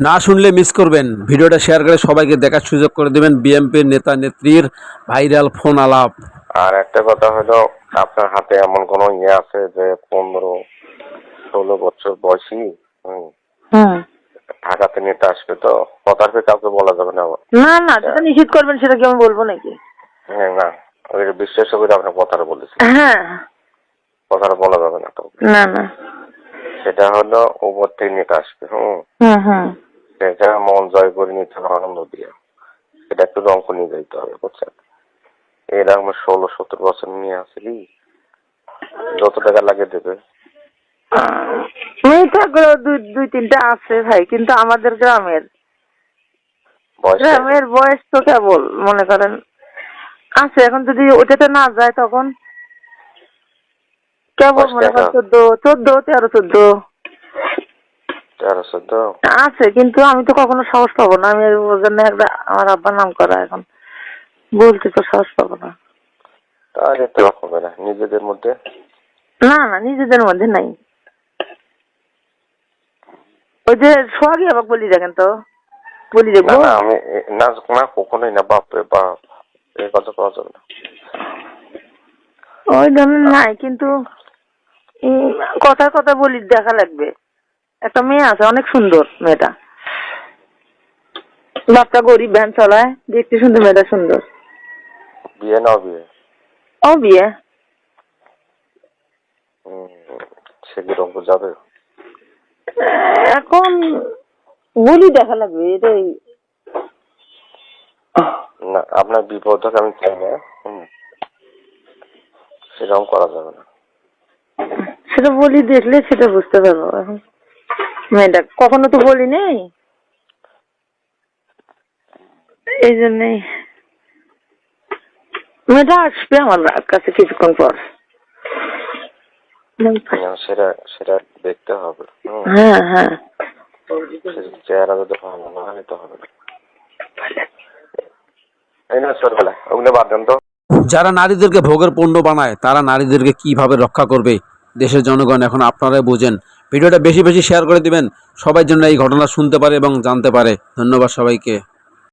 না শুনলে মিস করবেন। ভিডিওটা শেয়ার করে সবাইকে দেখার সুযোগ করে দেবেন। বিএনপির নেতা নেত্রীর ভাইরাল ফোন আলাপ। আর একটা কথা হলো, আপনার হাতে এমন কোন ইয়ে আছে যে 15-16 বছর বয়সী ঢাকাতে নেতা আসবে, তো কথার কাউকে বলা যাবে না। না না, যেটা নিষেধ করবেন সেটা কি আমি বলবো নাকি? হ্যাঁ, না বিশ্বাস করে আপনার কথাটা বলেছি। হ্যাঁ, কথাটা বলা যাবে না কাউকে। না না, সেটা হলো উপর থেকে নেতা আসবে। সেটা মন জয় করে নিতে হবে আনন্দ দিয়ে। সেটা একটু রঙ নিয়ে যাইতে হবে, বুঝছেন? এরকম 16-17 বছর নিয়ে আসলি, যত টাকা লাগে দেবে। মেয়েটাগুলো দুই তিনটা আছে ভাই, কিন্তু আমাদের গ্রামের বয়স তো কেবল মনে করেন আছে। এখন যদি ওটাতে না যায় তখন কেবল মনে করেন 14 আছে, কিন্তু আমি তো কখনো সাহস পাবো না। আমি ওর জন্য একটা আমার আব্বার নাম করা, এখন বলতে তো সাহস পাবো না। হবে না নিজেদের মধ্যে। না না, নিজেদের মধ্যে নাই। ওই যে সোহাগী আবার বলি দেখেন তো, বলি দেখবো না, আমি না কখনোই না। বাপরে বাপ, এই কথা পাওয়া যাবে না। ওই ধরনের নাই, কিন্তু কথা বলি দেখা লাগবে। একটা মেয়ে আছে অনেক সুন্দর, মেয়েটা বাপটা গরিব, ভ্যান চালায়, দেখতে সুন্দর, মেয়েটা সুন্দর। বিয়ে না বিয়ে? ও বিয়ে। সে কি রঙ যাবে? এখন বলি দেখা লাগবে এটাই। না, আপনার বিপদ আমি চাই না, সেরকম করা যাবে না। সেটা বলি দেখলে সেটা বুঝতে পারবো। এখন মেয়েটা কখনো তো বলি নেই, এই জন্যই। মেয়েটা আসবে আমার কাছে কিছুক্ষণ পর। সেটা দেখতে হবে। হ্যাঁ হ্যাঁ, চেহারা যদি ভালো না হয় তো হবে না। এই না ছোটবেলা ওগুলো বাদ দেন তো। যারা নারীদেরকে ভোগের পণ্য বানায় তারা নারীদেরকে কিভাবে রক্ষা করবে? দেশের জনগণ এখন আপনারাই বোঝেন। ভিডিওটা বেশি বেশি শেয়ার করে দিবেন, সবাই যেন এই ঘটনা শুনতে পারে এবং জানতে পারে। ধন্যবাদ সবাইকে।